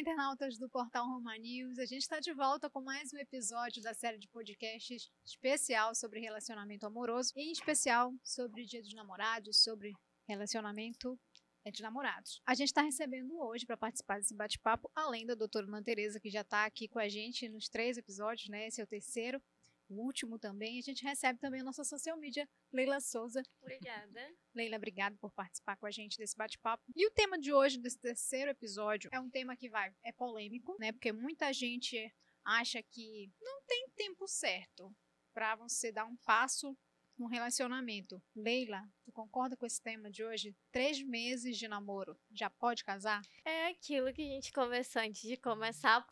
internautas do Portal Roma News. A gente está de volta com mais um episódio da série de podcasts especial sobre relacionamento amoroso, e em especial sobre Dia dos Namorados, sobre relacionamento de namorados. A gente está recebendo hoje para participar desse bate-papo, além da doutora Ana Tereza, que já está aqui com a gente nos 3 episódios, né? Esse é o terceiro, o último também. A gente recebe também a nossa social media, Leila Souza. Obrigada. Leila, obrigada por participar com a gente desse bate-papo. E o tema de hoje, desse terceiro episódio, é um tema que é polêmico, né? Porque muita gente acha que não tem tempo certo para você dar um passo num relacionamento. Leila, tu concorda com esse tema de hoje? 3 meses de namoro, já pode casar? É aquilo que a gente conversou antes de começar,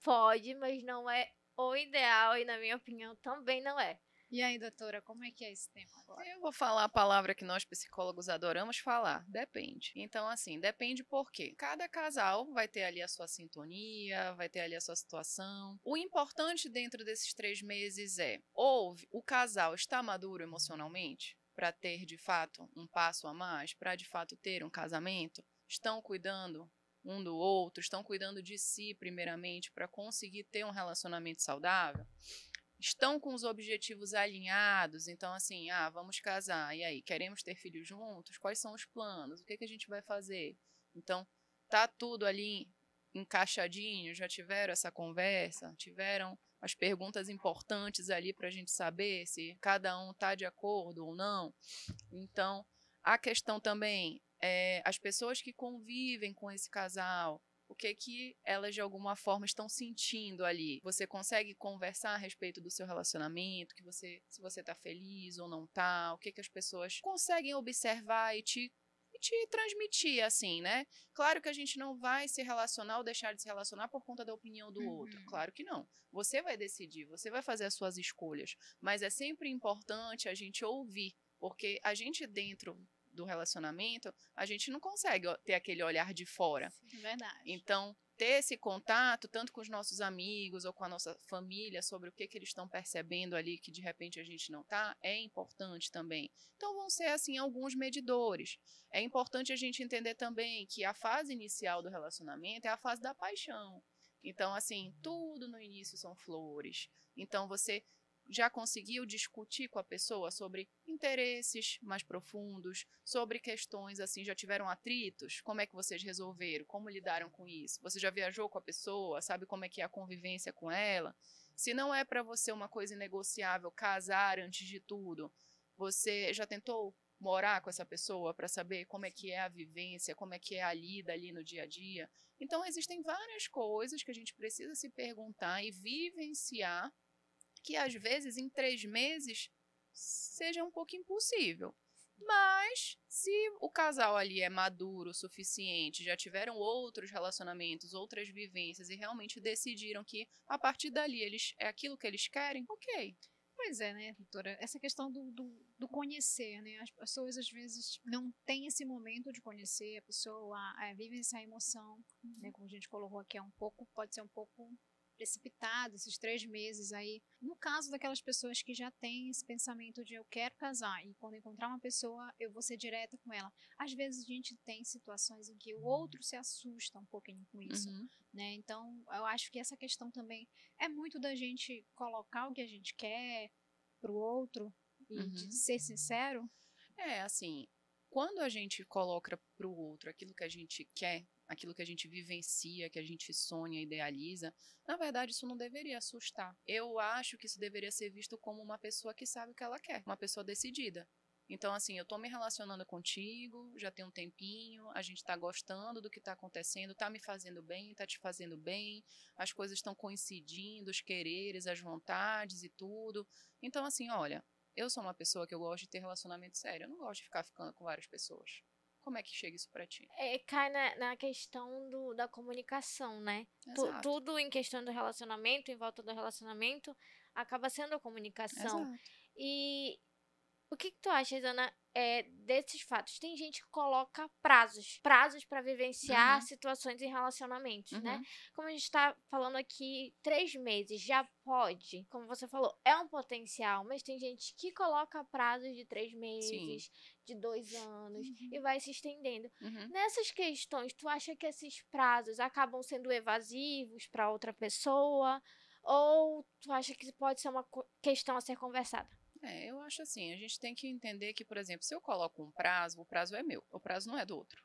pode, mas não é o ideal e, na minha opinião, também não é. E aí, doutora, como é que é esse tema agora? Eu vou falar a palavra que nós psicólogos adoramos falar, depende. Então, assim, depende por quê? Cada casal vai ter ali a sua sintonia, vai ter ali a sua situação. O importante dentro desses 3 meses o casal está maduro emocionalmente para ter, de fato, um passo a mais, para, de fato, ter um casamento? Estão cuidando um do outro, estão cuidando de si, primeiramente, para conseguir ter um relacionamento saudável? Estão com os objetivos alinhados, então assim, vamos casar, e aí, queremos ter filhos juntos? Quais são os planos? O que a gente vai fazer? Então, tá tudo ali encaixadinho, já tiveram essa conversa, tiveram as perguntas importantes ali para a gente saber se cada um está de acordo ou não. Então, a questão também é as pessoas que convivem com esse casal, o que elas de alguma forma estão sentindo ali. Você consegue conversar a respeito do seu relacionamento, se você está feliz ou não está, o que as pessoas conseguem observar e te transmitir, assim, né? Claro que a gente não vai se relacionar ou deixar de se relacionar por conta da opinião do outro. Claro que não. Você vai decidir, você vai fazer as suas escolhas. Mas é sempre importante a gente ouvir, porque a gente dentro do relacionamento, a gente não consegue ter aquele olhar de fora. É verdade. Então, ter esse contato, tanto com os nossos amigos ou com a nossa família, sobre o que eles estão percebendo ali, que de repente a gente não está, é importante também. Então, vão ser, assim, alguns medidores. É importante a gente entender também que a fase inicial do relacionamento é a fase da paixão. Então, assim, tudo no início são flores. Então, você já conseguiu discutir com a pessoa sobre interesses mais profundos, sobre questões assim, já tiveram atritos? Como é que vocês resolveram? Como lidaram com isso? Você já viajou com a pessoa? Sabe como é que é a convivência com ela? Se não é para você uma coisa inegociável, casar antes de tudo, você já tentou morar com essa pessoa para saber como é que é a vivência, como é que é a lida ali no dia a dia? Então, existem várias coisas que a gente precisa se perguntar e vivenciar, que às vezes em 3 meses seja um pouco impossível. Mas se o casal ali é maduro o suficiente, já tiveram outros relacionamentos, outras vivências e realmente decidiram que a partir dali é aquilo que eles querem, ok. Pois é, né, doutora? Essa questão do conhecer, né? As pessoas às vezes não têm esse momento de conhecer a pessoa, vivem essa emoção, né? Como a gente colocou aqui, pode ser um pouco precipitado esses 3 meses aí. No caso daquelas pessoas que já têm esse pensamento de eu quero casar e quando encontrar uma pessoa eu vou ser direta com ela. Às vezes a gente tem situações em que o outro se assusta um pouquinho com isso, né? Então eu acho que essa questão também é muito da gente colocar o que a gente quer pro outro e de ser sincero. Assim, quando a gente coloca pro outro aquilo que a gente quer, aquilo que a gente vivencia, que a gente sonha, idealiza, na verdade isso não deveria assustar. Eu acho que isso deveria ser visto como uma pessoa que sabe o que ela quer, uma pessoa decidida. Então, assim, eu tô me relacionando contigo, já tem um tempinho, a gente tá gostando do que tá acontecendo, tá me fazendo bem, tá te fazendo bem, as coisas estão coincidindo, os quereres, as vontades e tudo. Então, assim, olha, eu sou uma pessoa que eu gosto de ter relacionamento sério, eu não gosto de ficar ficando com várias pessoas. Como é que chega isso pra ti? Cai na questão da comunicação, né? Exato. Tudo em questão do relacionamento, em volta do relacionamento, acaba sendo a comunicação. Exato. E O que tu acha, Ana, desses fatos? Tem gente que coloca prazos para vivenciar situações em relacionamentos, né? Como a gente tá falando aqui, 3 meses já pode, como você falou, é um potencial, mas tem gente que coloca prazos de 3 meses, de 2 anos, e vai se estendendo. Nessas questões, tu acha que esses prazos acabam sendo evasivos para outra pessoa? Ou tu acha que pode ser uma questão a ser conversada? Eu acho assim, a gente tem que entender que, por exemplo, se eu coloco um prazo, o prazo é meu, o prazo não é do outro.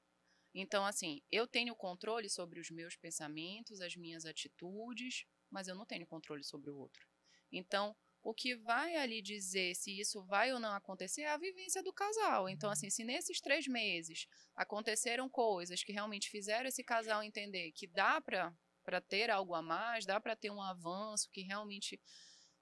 Então, assim, eu tenho controle sobre os meus pensamentos, as minhas atitudes, mas eu não tenho controle sobre o outro. Então, o que vai ali dizer se isso vai ou não acontecer é a vivência do casal. Então, assim, se nesses 3 meses aconteceram coisas que realmente fizeram esse casal entender que dá para ter algo a mais, dá para ter um avanço, que realmente.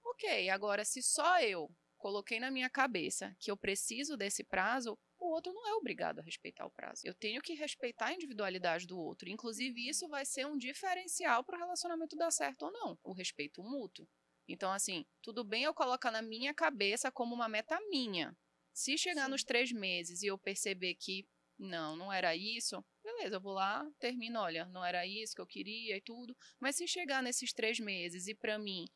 Ok, agora, se só eu coloquei na minha cabeça que eu preciso desse prazo, o outro não é obrigado a respeitar o prazo. Eu tenho que respeitar a individualidade do outro. Inclusive, isso vai ser um diferencial para o relacionamento dar certo ou não, o respeito mútuo. Então, assim, tudo bem eu colocar na minha cabeça como uma meta minha. Se chegar nos 3 meses e eu perceber que não era isso, beleza, eu vou lá, termino, olha, não era isso que eu queria e tudo. Mas se chegar nesses 3 meses e para mim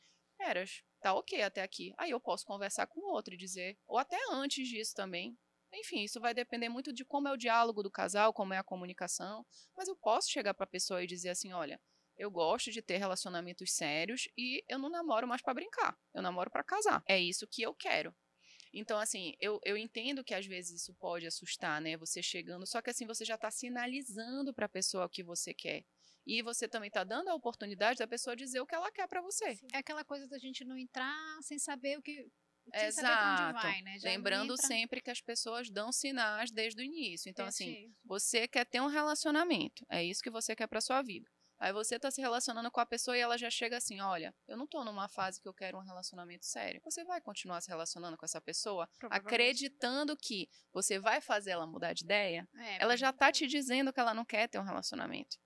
tá ok até aqui. Aí eu posso conversar com o outro e dizer, ou até antes disso também. Enfim, isso vai depender muito de como é o diálogo do casal, como é a comunicação. Mas eu posso chegar para a pessoa e dizer assim, olha, eu gosto de ter relacionamentos sérios e eu não namoro mais para brincar. Eu namoro para casar. É isso que eu quero. Então, assim, eu entendo que às vezes isso pode assustar, né? Você chegando, só que assim, você já está sinalizando para a pessoa o que você quer. E você também está dando a oportunidade da pessoa dizer o que ela quer para você. É aquela coisa da gente não entrar sem saber o que. Sem saber para onde Exato. vai, né? Já Lembrando entra... sempre que as pessoas dão sinais desde o início. Então, assim, Perfeito. você quer ter um relacionamento. É isso que você quer para sua vida. Aí você está se relacionando com a pessoa e ela já chega assim, olha, eu não estou numa fase que eu quero um relacionamento sério. Você vai continuar se relacionando com essa pessoa acreditando que você vai fazer ela mudar de ideia? Ela já está te dizendo que ela não quer ter um relacionamento.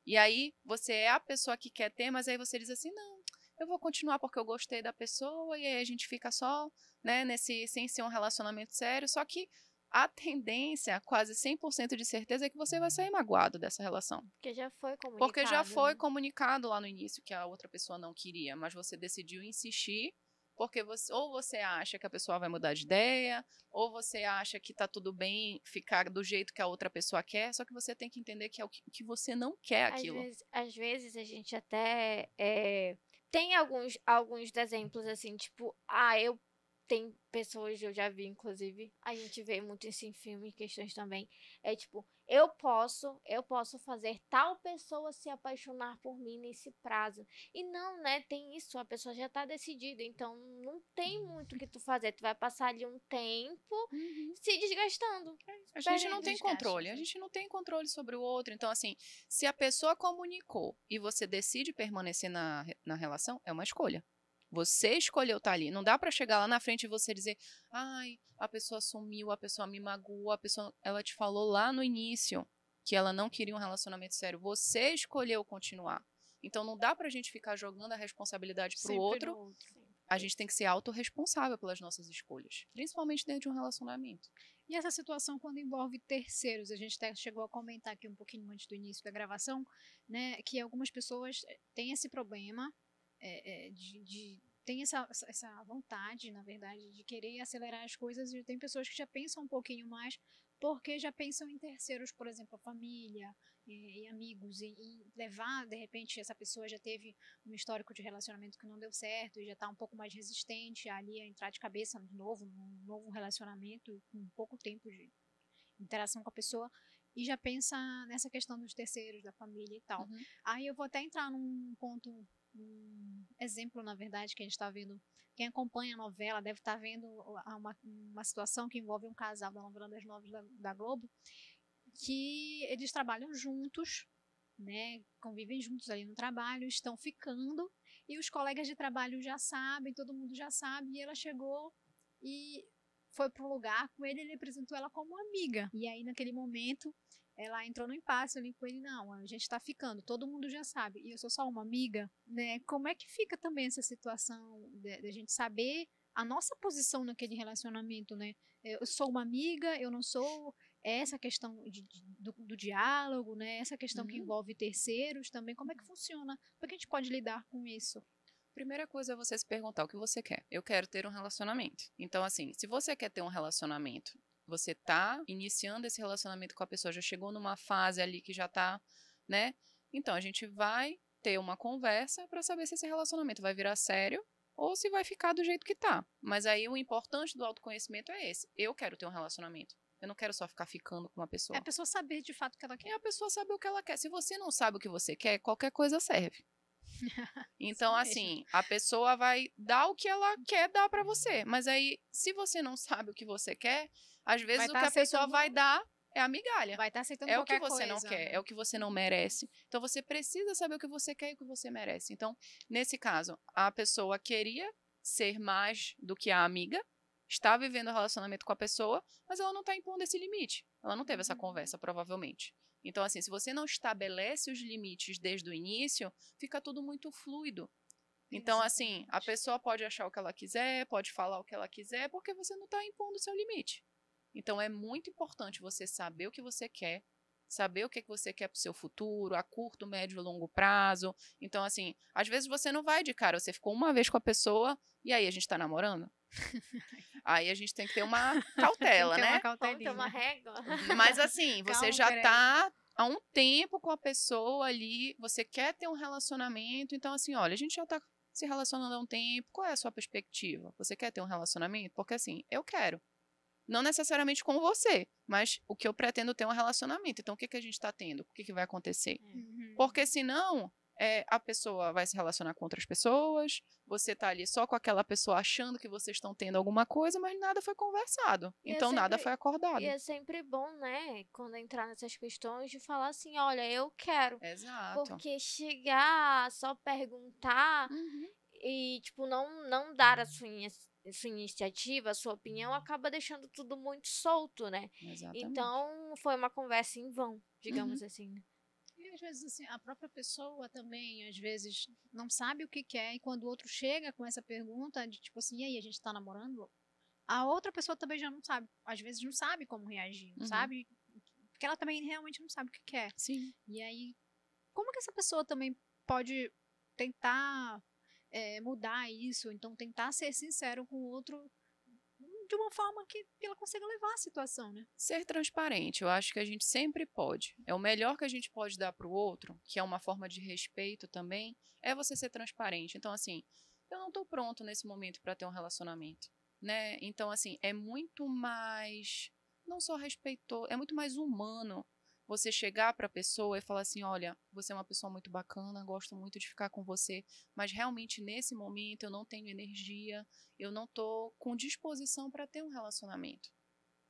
E aí você é a pessoa que quer ter, mas aí você diz assim, não, eu vou continuar porque eu gostei da pessoa e aí a gente fica só, né, sem ser um relacionamento sério. Só que a tendência, quase 100% de certeza, é que você vai sair magoado dessa relação. Porque já foi comunicado. Porque já foi comunicado lá no início que a outra pessoa não queria, mas você decidiu insistir porque ou você acha que a pessoa vai mudar de ideia, ou você acha que tá tudo bem ficar do jeito que a outra pessoa quer, só que você tem que entender que é o que você não quer aquilo. Às vezes a gente até tem alguns exemplos assim, tipo, tem pessoas, eu já vi, inclusive, a gente vê muito isso em filme e questões também, é tipo, eu posso fazer tal pessoa se apaixonar por mim nesse prazo. E não, né, tem isso, a pessoa já tá decidida, então não tem muito o que tu fazer, tu vai passar ali um tempo se desgastando. A gente não tem controle, a gente não tem controle sobre o outro, então assim, se a pessoa comunicou e você decide permanecer na relação, é uma escolha. Você escolheu estar ali. Não dá para chegar lá na frente e você dizer, ai, a pessoa sumiu, a pessoa me magoou, ela te falou lá no início que ela não queria um relacionamento sério. Você escolheu continuar. Então não dá pra gente ficar jogando a responsabilidade pro outro. A gente tem que ser autorresponsável pelas nossas escolhas, principalmente dentro de um relacionamento. E essa situação quando envolve terceiros, a gente até chegou a comentar aqui um pouquinho antes do início da gravação, né, que algumas pessoas têm esse problema tem essa vontade, na verdade, de querer acelerar as coisas, e tem pessoas que já pensam um pouquinho mais, porque já pensam em terceiros, por exemplo, a família e amigos, e levar, de repente, essa pessoa já teve um histórico de relacionamento que não deu certo, e já está um pouco mais resistente ali a entrar de cabeça de novo, num novo relacionamento, com pouco tempo de interação com a pessoa, e já pensa nessa questão dos terceiros, da família e tal. Aí eu vou até entrar num ponto, um exemplo, na verdade, que a gente está vendo. Quem acompanha a novela deve estar vendo uma situação que envolve um casal da novela das 9 da Globo, que eles trabalham juntos, né, convivem juntos ali no trabalho, estão ficando, e os colegas de trabalho já sabem, todo mundo já sabe, e ela chegou e foi para um lugar com ele apresentou ela como amiga. E aí, naquele momento, ela entrou no impasse ali com ele, não, a gente tá ficando, todo mundo já sabe, e eu sou só uma amiga, né? Como é que fica também essa situação da gente saber a nossa posição naquele relacionamento, né? Eu sou uma amiga, eu não sou. Essa questão do diálogo, né? Essa questão que envolve terceiros também, como é que funciona? Como é que a gente pode lidar com isso? Primeira coisa é você se perguntar o que você quer. Eu quero ter um relacionamento. Então, assim, se você quer ter um relacionamento, você tá iniciando esse relacionamento com a pessoa, já chegou numa fase ali que já tá, né? Então, a gente vai ter uma conversa para saber se esse relacionamento vai virar sério ou se vai ficar do jeito que tá. Mas aí o importante do autoconhecimento é esse. Eu quero ter um relacionamento. Eu não quero só ficar ficando com uma É pessoa. a pessoa saber de fato o que ela É quer. a pessoa saber o que ela quer. Se você não sabe o que você quer, qualquer coisa serve. Então, Isso mesmo. assim, a pessoa vai dar o que ela quer dar pra você. Mas aí, se você não sabe o que você quer, às vezes o tá que a pessoa aceitando- vai dar é a migalha. Vai estar aceitando É o que qualquer você não coisa, quer, né? é o que você não merece. Então, você precisa saber o que você quer e o que você merece. Então, nesse caso, a pessoa queria ser mais do que a amiga, está vivendo um relacionamento com a pessoa, mas ela não está impondo esse limite. Ela não teve essa conversa, provavelmente. Então, assim, se você não estabelece os limites desde o início, fica tudo muito fluido. Então, assim, a Exatamente. pessoa pode achar o que ela quiser, pode falar o que ela quiser, porque você não está impondo o seu limite. Então, é muito importante você saber o que você quer, saber o que você quer para o seu futuro, a curto, médio e longo prazo. Então, assim, às vezes você não vai de cara, você ficou uma vez com a pessoa e aí a gente está namorando? Aí a gente tem que ter uma cautela, Tem que ter uma né? Vamos ter uma cautelinha. régua? Mas assim, você Calma, já peraí. tá há um tempo com a pessoa ali, você quer ter um relacionamento, então assim, olha, a gente já tá se relacionando há um tempo, qual é a sua perspectiva? Você quer ter um relacionamento? Porque assim, eu quero. Não necessariamente com você, mas o que eu pretendo ter é um relacionamento. Então, o que, que a gente está tendo? O que, que vai acontecer? Uhum. Porque senão, a pessoa vai se relacionar com outras pessoas, você tá ali só com aquela pessoa achando que vocês estão tendo alguma coisa, mas nada foi conversado. E é Então, nada sempre- foi E acordado. é sempre bom, né, quando entrar nessas questões, de falar assim, olha, eu quero. Exato. Porque chegar, só perguntar Uhum. e, tipo, não dar a sua iniciativa, a sua opinião, acaba deixando tudo muito solto, né? Exatamente. Então, foi uma conversa em vão, digamos assim. Né? E às vezes, assim, a própria pessoa também, às vezes, não sabe o que quer, e quando o outro chega com essa pergunta de tipo assim, e aí, a gente tá namorando? A outra pessoa também já não sabe, às vezes não sabe como reagir, não Uhum. sabe? Porque ela também realmente não sabe o que quer. Sim. E aí, como que essa pessoa também pode tentar mudar isso, então tentar ser sincero com o outro de uma forma que ela consiga levar a situação, né? Ser transparente, eu acho que a gente sempre pode. É o melhor que a gente pode dar para o outro, que é uma forma de respeito também, é você ser transparente. Então, assim, eu não estou pronto nesse momento para ter um relacionamento, né? Então, assim, é muito mais, não só respeitoso, é muito mais humano você chegar para a pessoa e falar assim, olha, você é uma pessoa muito bacana, gosto muito de ficar com você, mas realmente nesse momento eu não tenho energia, eu não estou com disposição para ter um relacionamento.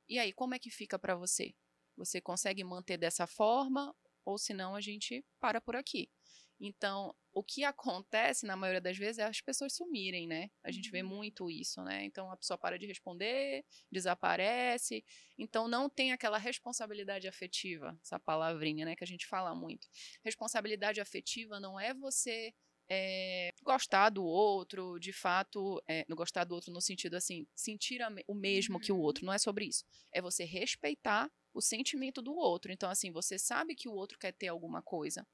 E aí, como é que fica para você? Você consegue manter dessa forma ou senão a gente para por aqui? Então, o que acontece na maioria das vezes é as pessoas sumirem, né? A gente vê muito isso, né? Então a pessoa para de responder, desaparece. Então não tem aquela responsabilidade afetiva, essa palavrinha, né, que a gente fala muito. Responsabilidade afetiva não é você gostar do outro, de fato, não gostar do outro no sentido assim, sentir o mesmo que o outro, não é sobre isso. É você respeitar o sentimento do outro. Então, assim, você sabe que o outro quer ter alguma coisa,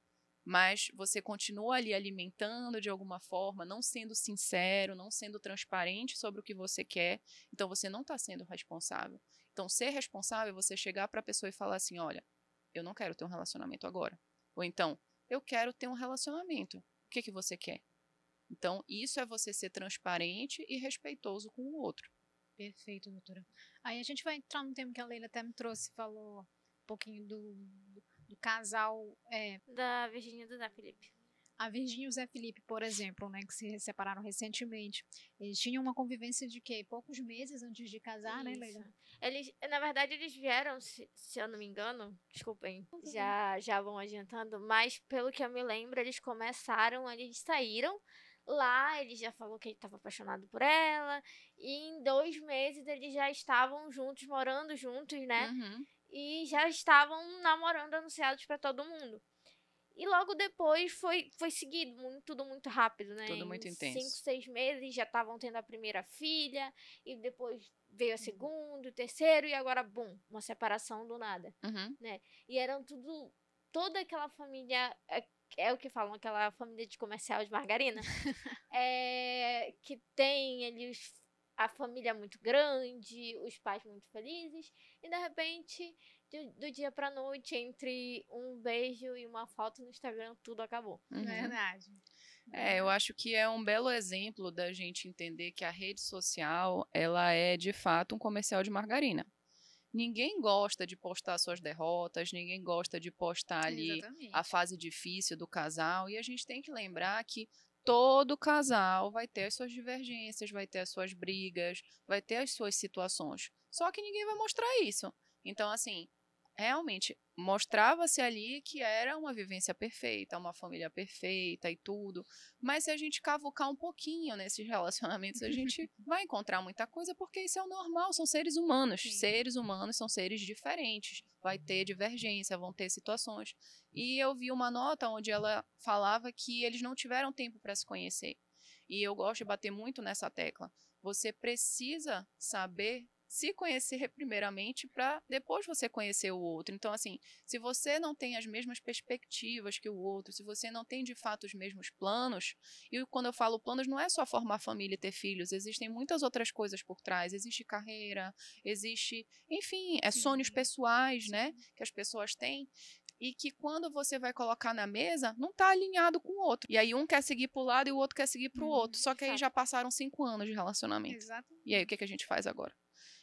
mas você continua ali alimentando de alguma forma, não sendo sincero, não sendo transparente sobre o que você quer, então você não está sendo responsável. Então, ser responsável é você chegar para a pessoa e falar assim, olha, eu não quero ter um relacionamento agora. Ou então, eu quero ter um relacionamento. O que você quer? Então, isso é você ser transparente e respeitoso com o outro. Perfeito, doutora. Aí a gente vai entrar num tema que a Leila até me trouxe, falou um pouquinho do casal, Da Virgínia e do Zé Felipe. a Virgínia e o Zé Felipe, por exemplo, né, que se separaram recentemente. Eles tinham uma convivência de quê? Poucos meses antes de casar, né, Leila? Isso. Eles, na verdade, eles vieram, se eu não me engano, desculpem, já vão adiantando, mas pelo que eu me lembro, eles saíram. Lá ele já falou que ele estava apaixonado por ela, e em 2 meses eles já estavam juntos, morando juntos, né? Uhum. E já estavam namorando, anunciados para todo mundo. E logo depois foi seguido, tudo muito rápido, né? Tudo muito Em intenso. 5, 6 meses já estavam tendo a primeira filha, e depois veio a segunda, o terceiro, e agora, bum, uma separação do nada, né? E eram toda aquela família, é o que falam, aquela família de comercial de margarina, que tem ali a família muito grande, os pais muito felizes, e de repente, do dia pra noite, entre um beijo e uma foto no Instagram, tudo acabou. Verdade. Eu acho que é um belo exemplo da gente entender que a rede social, ela é de fato um comercial de margarina. Ninguém gosta de postar suas derrotas, ninguém gosta de postar ali a fase difícil do casal, e a gente tem que lembrar que todo casal vai ter as suas divergências, vai ter as suas brigas, vai ter as suas situações. Só que ninguém vai mostrar isso. Então, assim, realmente mostrava-se ali que era uma vivência perfeita, uma família perfeita e tudo. Mas se a gente cavucar um pouquinho nesses relacionamentos, a gente vai encontrar muita coisa, porque isso é o normal, são seres humanos. Sim. Seres humanos são seres diferentes. Vai ter divergência, vão ter situações. E eu vi uma nota onde ela falava que eles não tiveram tempo para se conhecer. E eu gosto de bater muito nessa tecla. Você precisa saber se conhecer primeiramente para depois você conhecer o outro. Então, assim, se você não tem as mesmas perspectivas que o outro, se você não tem de fato os mesmos planos, e quando eu falo planos, não é só formar família e ter filhos, existem muitas outras coisas por trás. Existe carreira, existe, enfim, sonhos pessoais, né, que as pessoas têm. E que quando você vai colocar na mesa, não está alinhado com o outro. E aí um quer seguir para o lado e o outro quer seguir para o outro. Só que aí já passaram 5 anos de relacionamento. Exatamente. E aí o que a gente faz agora?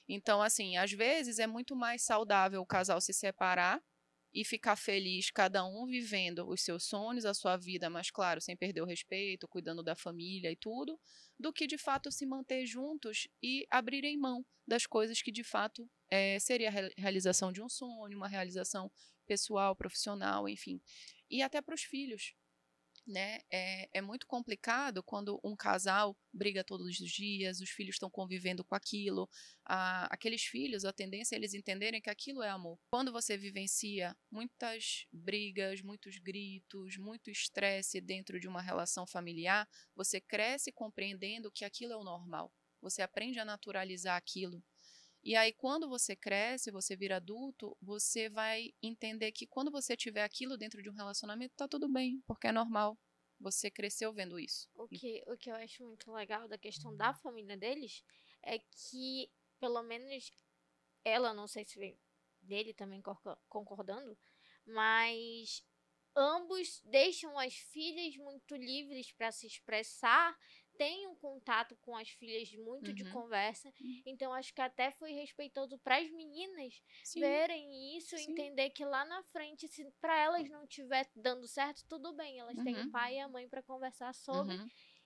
Então, assim, às vezes é muito mais saudável o casal se separar e ficar feliz, cada um vivendo os seus sonhos, a sua vida, mas claro, sem perder o respeito, cuidando da família e tudo, do que de fato se manter juntos e abrirem mão das coisas que de fato seria a realização de um sonho, uma realização pessoal, profissional, enfim. E até para os filhos. Né? É muito complicado quando um casal briga todos os dias, os filhos estão convivendo com aquilo. Aqueles filhos, a tendência é eles entenderem que aquilo é amor. Quando você vivencia muitas brigas, muitos gritos, muito estresse dentro de uma relação familiar, você cresce compreendendo que aquilo é o normal. Você aprende a naturalizar aquilo. E aí, quando você cresce, você vira adulto, você vai entender que quando você tiver aquilo dentro de um relacionamento, tá tudo bem, porque é normal. Você cresceu vendo isso. O que eu acho muito legal da questão da família deles é que, pelo menos, ela, não sei se veio dele também concordando, mas ambos deixam as filhas muito livres para se expressar, têm um contato com as filhas muito de conversa, então acho que até foi respeitoso para as meninas verem isso, entender que lá na frente, se para elas não estiver dando certo, tudo bem, elas têm o pai e a mãe para conversar sobre,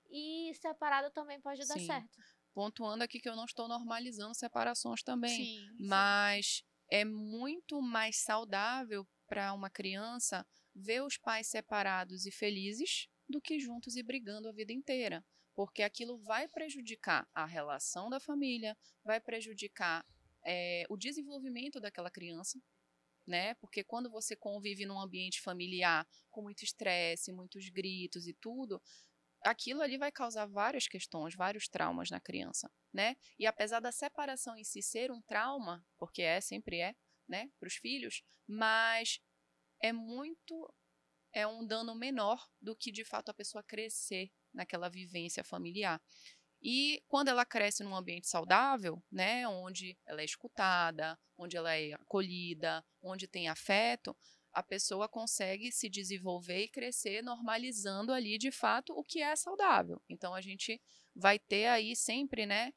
e separado também pode dar certo. Pontuando aqui que eu não estou normalizando separações também, mas é muito mais saudável para uma criança ver os pais separados e felizes do que juntos e brigando a vida inteira. Porque aquilo vai prejudicar a relação da família, vai prejudicar o desenvolvimento daquela criança, né? Porque quando você convive num ambiente familiar com muito estresse, muitos gritos e tudo, aquilo ali vai causar várias questões, vários traumas na criança, né? E apesar da separação em si ser um trauma, porque sempre é, né, para os filhos, mas é um dano menor do que de fato a pessoa crescer naquela vivência familiar. E quando ela cresce num ambiente saudável, né, onde ela é escutada, onde ela é acolhida, onde tem afeto, a pessoa consegue se desenvolver e crescer normalizando ali de fato o que é saudável. Então a gente vai ter aí sempre, né,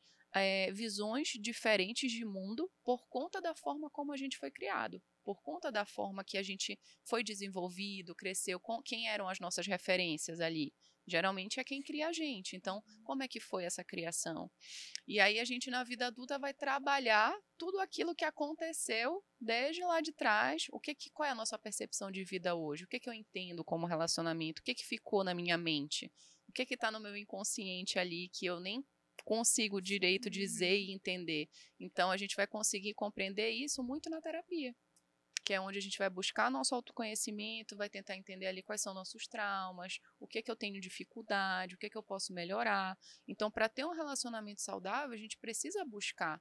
visões diferentes de mundo por conta da forma como a gente foi criado, por conta da forma que a gente foi desenvolvido, cresceu, quem eram as nossas referências ali. Geralmente é quem cria a gente. Então, como é que foi essa criação? E aí a gente, na vida adulta, vai trabalhar tudo aquilo que aconteceu desde lá de trás. Qual é a nossa percepção de vida hoje? O que eu entendo como relacionamento? O que ficou na minha mente? O que está no meu inconsciente ali que eu nem consigo direito dizer e entender? Então, a gente vai conseguir compreender isso muito na terapia. que é onde a gente vai buscar nosso autoconhecimento, vai tentar entender ali quais são nossos traumas, o que eu tenho dificuldade, o que eu posso melhorar. Então, para ter um relacionamento saudável, a gente precisa buscar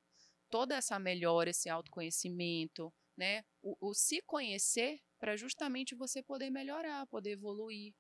toda essa melhora, esse autoconhecimento, né? O se conhecer para justamente você poder melhorar, poder evoluir.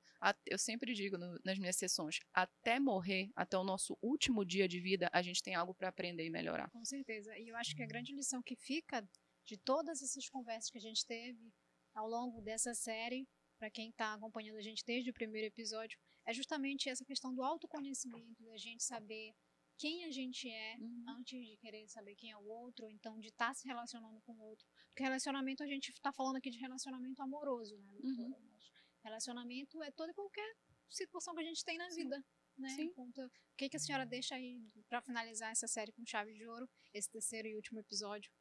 Eu sempre digo nas minhas sessões, até morrer, até o nosso último dia de vida, a gente tem algo para aprender e melhorar. Com certeza. E eu acho que a grande lição que fica de todas essas conversas que a gente teve ao longo dessa série, para quem está acompanhando a gente desde o primeiro episódio, é justamente essa questão do autoconhecimento, da gente saber quem a gente é antes de querer saber quem é o outro, ou então de estar se relacionando com o outro. Porque relacionamento, a gente está falando aqui de relacionamento amoroso, né, doutora? Mas relacionamento é toda e qualquer situação que a gente tem na vida. Né? Conta, o que a senhora deixa aí para finalizar essa série com chave de ouro, esse terceiro e último episódio?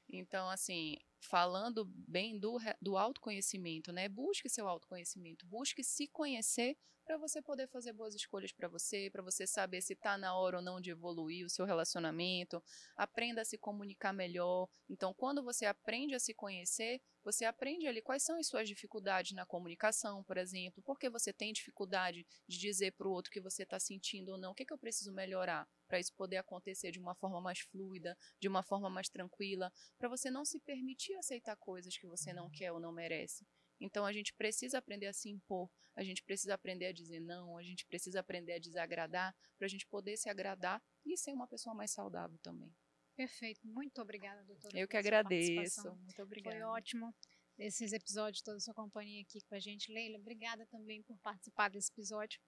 Então, assim, falando bem do autoconhecimento, né? Busque seu autoconhecimento, busque se conhecer para você poder fazer boas escolhas para você saber se está na hora ou não de evoluir o seu relacionamento, aprenda a se comunicar melhor. Então, quando você aprende a se conhecer, você aprende ali quais são as suas dificuldades na comunicação, por exemplo, por que você tem dificuldade de dizer para o outro que você está sentindo ou não, o que eu preciso melhorar para isso poder acontecer de uma forma mais fluida, de uma forma mais tranquila, para você não se permitir aceitar coisas que você não quer ou não merece. Então, a gente precisa aprender a se impor, a gente precisa aprender a dizer não, a gente precisa aprender a desagradar, para a gente poder se agradar e ser uma pessoa mais saudável também. Perfeito. Muito obrigada, doutora. Eu que agradeço. Muito obrigada. Foi ótimo esses episódios, toda a sua companhia aqui com a gente. Leila, obrigada também por participar desse episódio.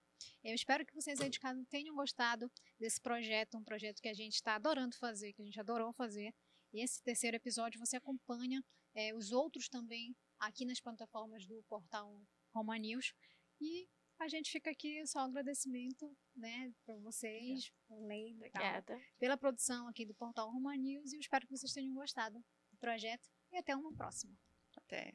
Eu espero que vocês aí de casa tenham gostado desse projeto, um projeto que a gente está adorando fazer, que a gente adorou fazer. E esse terceiro episódio você acompanha os outros também aqui nas plataformas do portal Roma News. E a gente fica aqui, só agradecimento, né, para vocês, Leila, pela produção aqui do portal Roma News. E eu espero que vocês tenham gostado do projeto. E até uma próxima. Até.